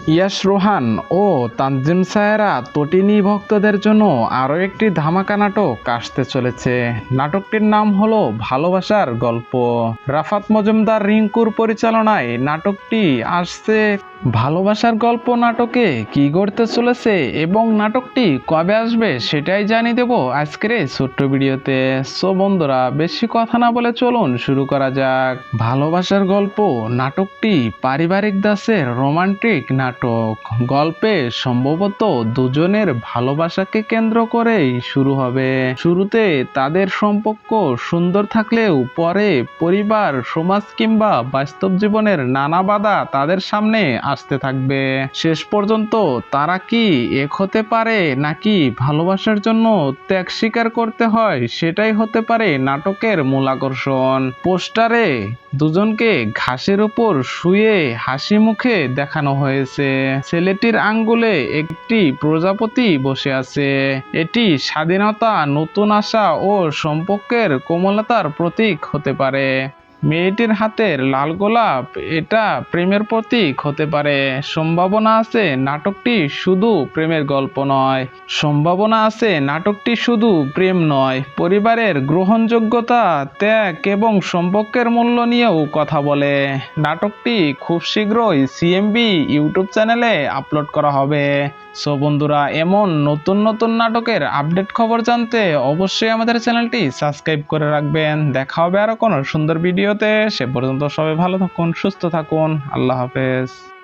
ইয়াশ রোহান ও তানজিম সায়রা তটিনী ভক্তদের জন্য আরও একটি ধামাকা নাটক আসতে চলেছে। নাটকটির নাম হলো ভালোবাসার গল্প। রাফাত মজুমদার রিংকুর পরিচালনায় নাটকটি আসছে। ভালোবাসার গল্প নাটকে কি ঘটতে চলেছে এবং নাটকটি কবে আসবে সেটাই জানিয়ে দেব আজকের এই ছোট্ট ভিডিওতে। সো বন্ধুরা, বেশি কথা না বলে চলুন শুরু করা যাক। ভালোবাসার গল্প নাটকটি পারিবারিক দাসের রোমান্টিক নাটক। গল্পে সম্ভবত দুজনের ভালোবাসাকে কেন্দ্র করেই শুরু হবে। শুরুতে তাদের সম্পর্ক সুন্দর থাকলেও পরে পরিবার, সমাজ কিংবা বাস্তব জীবনের নানা বাধা তাদের সামনে আসতে থাকবে। শেষ পর্যন্ত তারা কি এক হতে পারে নাকি ভালোবাসার জন্য ত্যাগ স্বীকার করতে হয়, সেটাই হতে পারে নাটকের মূল আকর্ষণ। পোস্টারে দুজনকে ঘাসের উপর শুয়ে হাসি মুখে দেখানো হয়েছে। ছেলেটির আঙ্গুলে একটি প্রজাপতি বসে আছে। এটি স্বাধীনতা, নতুন আশা ও সম্পর্কের কোমলতার প্রতীক হতে পারে। মেয়েটির হাতের লাল গোলাপ, এটা প্রেমের প্রতীক হতে পারে। সম্ভাবনা আছে নাটকটি শুধু প্রেমের গল্প নয়। সম্ভাবনা আছে নাটকটি শুধু প্রেম নয়, পরিবারের গ্রহণযোগ্যতা, ত্যাগ এবং সম্পর্কের মূল্য নিয়েও কথা বলে। নাটকটি খুব শীঘ্রই সিএমবি ইউটিউব চ্যানেলে আপলোড করা হবে। সো বন্ধুরা, এমন নতুন নতুন নাটকের আপডেট খবর জানতে অবশ্যই আমাদের চ্যানেলটি সাবস্ক্রাইব করে রাখবেন। দেখা হবে আরো কোনো সুন্দর ভিডিওতে। সে পর্যন্ত সবাই ভালো থাকুন, সুস্থ থাকুন। আল্লাহ হাফেজ।